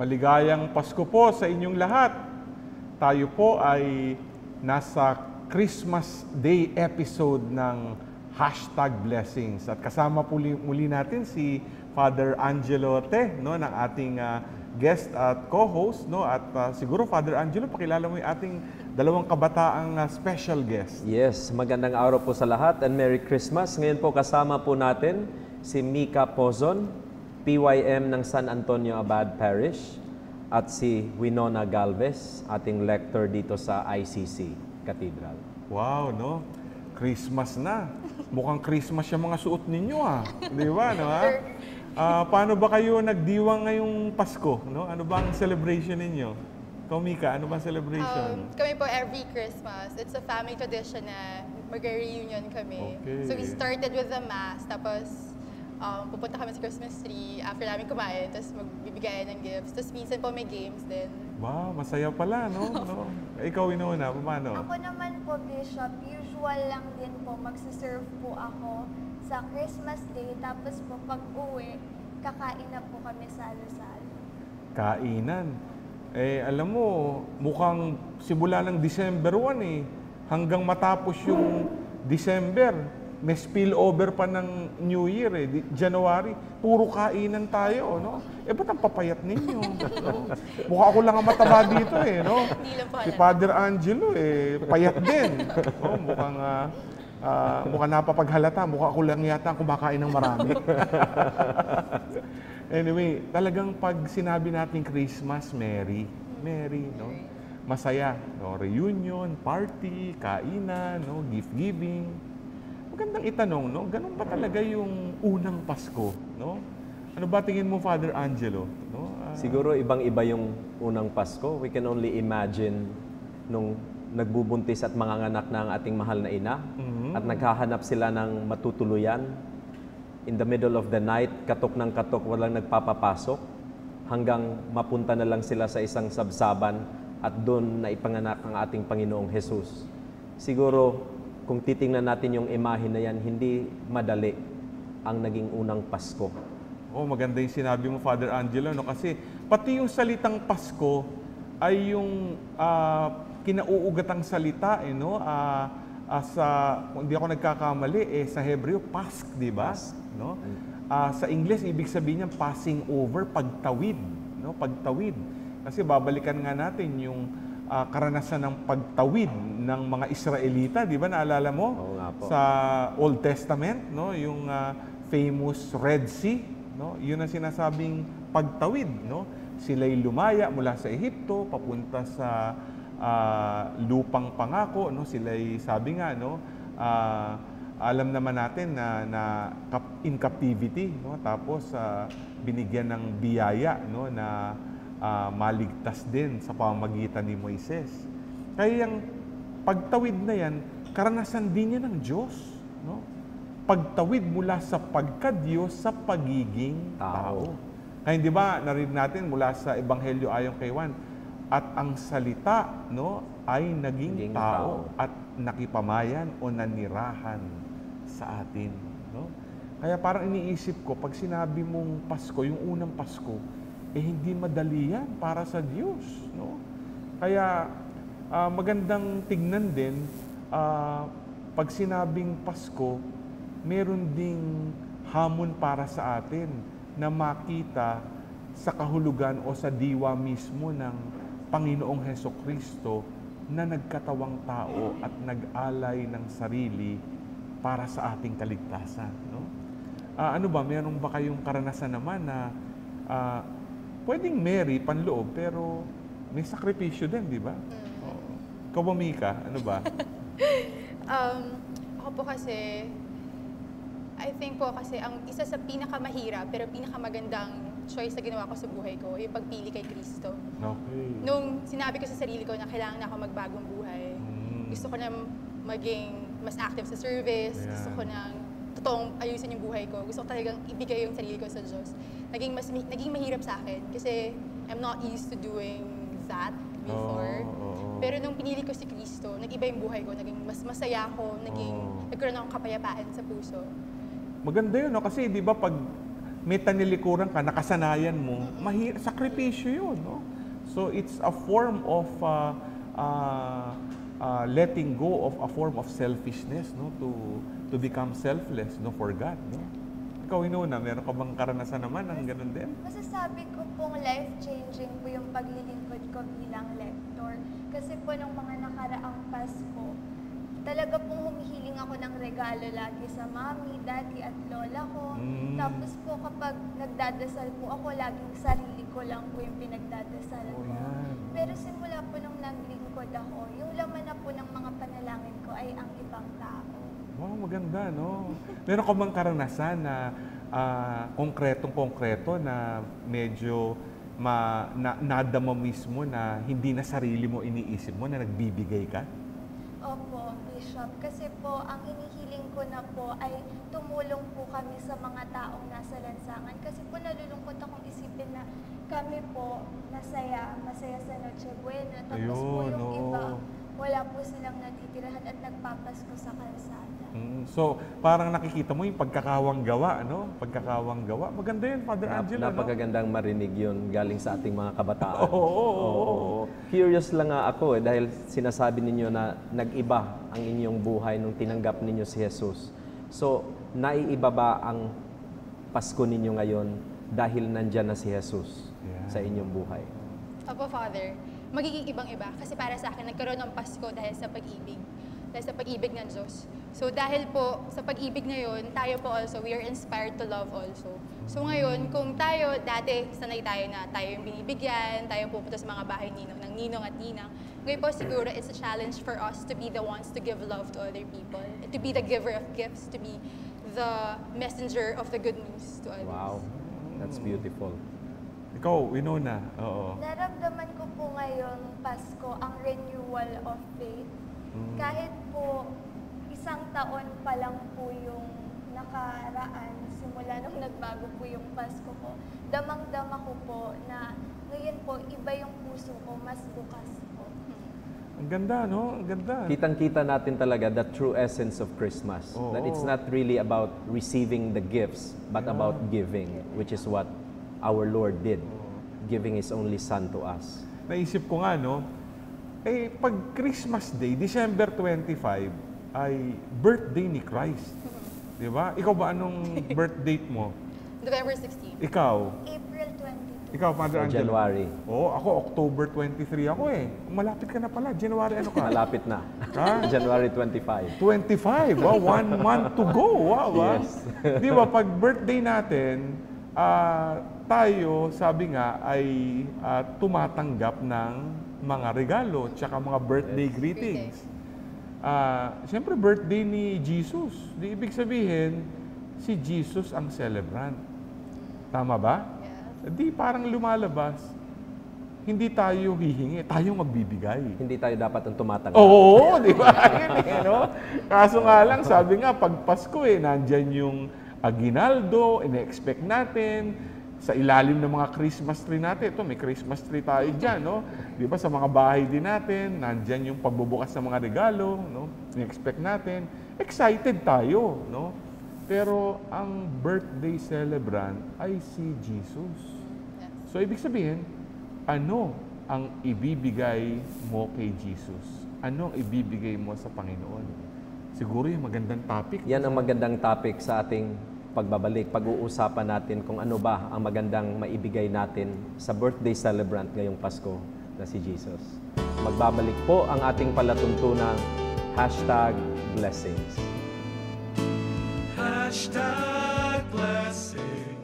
Maligayang Pasko po sa inyong lahat. Tayo po ay nasa Christmas Day episode ng #Blessings. At kasama po muli natin si Father Angelo Te, no, ng ating guest at co-host. No? At siguro, Father Angelo, pakilala mo yung ating dalawang kabataang special guest. Yes, magandang araw po sa lahat and Merry Christmas. Ngayon po kasama po natin si Mika Pozon, PYM ng San Antonio Abad Parish, at si Winona Galvez, ating lector dito sa ICC Cathedral. Wow, no? Christmas na. Mukhang Christmas yung mga suot ninyo, Di ba, no, paano ba kayo nagdiwang ngayong Pasko, no? Ano bang celebration ninyo? Ikaw, Mika, ano bang celebration? Kami po every Christmas, it's a family tradition na mag-reunion kami. Okay. So we started with the Mass, tapos pupunta kami sa Christmas tree after namin kumain, tapos magbibigayan ng gifts. Tapos minsan po may games din. Wow, masaya pala, no? Ikaw, Winona, paano? Ako naman po, Bishop, usual lang din po, magsiserve po ako sa Christmas Day. Tapos po, pag-uwi, kakain na po kami sa salo-salo. Kainan. Alam mo, mukhang simula ng December 1 hanggang matapos yung December, may spillover pa ng New Year January, puro kainan tayo, no? Ba't ang papayat ninyo? No? Mukha ako lang ang mataba dito, no? Si Father Angelo, payat din. No? Mukhang napapaghalata, mukha ako lang yata kumakain ng marami. Anyway, talagang pag sinabi natin Christmas, Merry, no? Masaya, no? Reunion, party, kainan, no? Gift-giving. Magandang itanong, no? Ganun ba talaga yung unang Pasko, no? Ano ba tingin mo, Father Angelo? No? Siguro ibang-iba yung unang Pasko. We can only imagine nung nagbubuntis at manganganak na ang ating mahal na ina at naghahanap sila ng matutuluyan. In the middle of the night, katok ng katok, walang nagpapapasok hanggang mapunta na lang sila sa isang sabsaban at doon na ipanganak ang ating Panginoong Jesus. Siguro, kung titingnan natin yung imahe na yan, hindi madali ang naging unang Pasko. Maganda yung sinabi mo, Father Angelo, no? Kasi pati yung salitang Pasko ay yung kinauugatang salita, no? Kung hindi ako nagkakamali, sa Hebreo, Pask, di ba? No? Sa English, ibig sabihin niya passing over, pagtawid. No? Pagtawid. Kasi babalikan nga natin yung karanasan ng pagtawid ng mga Israelita, di ba? Naalala mo? Oo nga po. Sa Old Testament, no? Yung famous Red Sea, no? Yun ang sinasabing pagtawid, no? Sila'y lumaya mula sa Ehipto papunta sa lupang pangako, no? Sila'y sabi nga, no? Alam naman natin na in captivity, no? Tapos binigyan ng biyaya, no? Na maligtas din sa pamamagitan ni Moises. Kaya yung pagtawid na yan, karanasan din yan ng Diyos. No? Pagtawid mula sa pagka-Diyos sa pagiging tao. Kaya di ba, narinig natin mula sa Ebanghelyo ayon kay Juan, at ang salita, no, ay naging tao at nakipamayan o nanirahan sa atin. No? Kaya parang iniisip ko, pag sinabi mong Pasko, yung unang Pasko, hindi madali yan para sa Diyos. No? Kaya magandang tignan din, pag sinabing Pasko, meron ding hamon para sa atin na makita sa kahulugan o sa diwa mismo ng Panginoong Hesukristo na nagkatawang tao at nag-alay ng sarili para sa ating kaligtasan. No? Ano ba, meron ba kayong karanasan naman na pwedeng Mary, panloob, pero may sakripisyo din, di ba? Ikaw ba, Mika? Ano ba? Ako po kasi, I think po kasi ang isa sa pinakamahirap pero pinakamagandang choice na ginawa ko sa buhay ko, yung pagpili kay Kristo. Okay. Nung sinabi ko sa sarili ko na kailangan na ako magbagong buhay, gusto ko na maging mas active sa service, gusto ko na totoong ayusin yung buhay ko. Gusto ko talagang ibigay yung sarili ko sa Diyos. Naging mahirap sa akin kasi I'm not used to doing that before. Pero nung pinili ko si Kristo, nag-iba yung buhay ko. Naging mas masaya ako, nagkaroon akong kapayapaan sa puso. Maganda yun, no? Kasi di ba pag may tanilikuran ka, nakasanayan mo, sakripisyo yun, no? So it's a form of letting go of a form of selfishness, no? To become selfless, no, for God, no? Ikaw, Inona, meron ka bang karanasan naman ng ganun din? Masasabi ko pong life-changing po yung paglilingkod ko bilang lector. Kasi po nung mga nakaraang Pasko, talaga pong humihiling ako ng regalo lagi sa mami, daddy at lola ko. Tapos po kapag nagdadasal po ako, laging sarili ko lang po yung pinagdadasal ko. yan. Pero simula po nung naglingkod ako, yung laman na po ng mga panalangin ko ay ang ibang tao. Wow, maganda, no? Meron ka bang karanasan na konkretong-konkreto na medyo nadama mismo na hindi na sarili mo iniisip mo, na nagbibigay ka? Opo, Bishop. Kasi po, ang hinihiling ko na po ay tumulong po kami sa mga taong nasa lansangan. Kasi po nalulungkot akong isipin na kami po masaya sa Noche Buena. Tapos po Ayun, yung oo. iba, wala po silang natitirahan at nagpapasko sa kalsada. So, parang nakikita mo yung pagkakawang gawa, no? Pagkakawang gawa. Maganda yun, Father Angelo, no? Napakagandang marinig yun galing sa ating mga kabataan. Oo. Curious lang nga ako dahil sinasabi ninyo na nag-iba ang inyong buhay nung tinanggap ninyo si Jesus. So, naiiba ba ang Pasko ninyo ngayon dahil nandyan na si Jesus sa inyong buhay? Opo, Father. Magiging ibang-iba. Kasi para sa akin, nagkaroon ng Pasko dahil sa pag-ibig. Dahil sa pag-ibig ng Diyos. So dahil po sa pag-ibig na yun, tayo po also, we are inspired to love also. So ngayon, kung tayo, dati sanay tayo na tayo yung binibigyan, tayo pupunta sa mga bahay ng ninong at ninang. Ngayon po siguro, it's a challenge for us to be the ones to give love to other people. To be the giver of gifts, to be the messenger of the good news to others. Wow, that's beautiful. Ikaw, Inona. Oo. Naramdaman ko po ngayong Pasko ang renewal of faith. Kahit po isang taon pa lang po yung nakaraan, simula nung nagbago po yung Pasko ko, damang-dama ko po na ngayon po iba yung puso ko, mas bukas po. Ang ganda, no? Ang ganda. Kitang-kita natin talaga the true essence of Christmas. That it's not really about receiving the gifts, but about giving, which is what our Lord did, giving His only Son to us. Naisip ko nga, no? Pag Christmas Day, December 25, ay birthday ni Christ. Di ba? Ikaw ba anong birth date mo? November 16. Ikaw? April 22. Ikaw, Father Angelo? January. Oo, ako October 23 ako eh. Malapit ka na pala. January ano ka? Malapit na. Ha? January 25. 25. Wow, 1 month to go. Wow, Yes. Di ba, pag birthday natin, tayo, sabi nga, ay tumatanggap ng mga regalo tsaka mga birthday greetings. Siyempre, birthday ni Jesus. Di ibig sabihin, si Jesus ang celebrant. Tama ba? Yes. Di parang lumalabas, hindi tayo hihingi, tayo magbibigay. Hindi tayo dapat ang tumatanggap. Oo, di ba? Yun eh, no? Kaso nga lang, sabi nga, pag Pasko nandyan yung aguinaldo, ine-expect natin, sa ilalim ng mga Christmas tree natin. Ito, may Christmas tree tayo dyan, no? Di ba, sa mga bahay din natin, nandyan yung pagbubukas ng mga regalo, no? Ine-expect natin. Excited tayo, no? Pero ang birthday celebrant ay si Jesus. So, ibig sabihin, ano ang ibibigay mo kay Jesus? Ano ang ibibigay mo sa Panginoon? Siguro yung magandang topic. Yan ang magandang topic sa ating pagbabalik. Pag-uusapan natin kung ano ba ang magandang maibigay natin sa birthday celebrant ngayong Pasko na si Jesus. Magbabalik po ang ating palatuntunang #blessings. #blessings.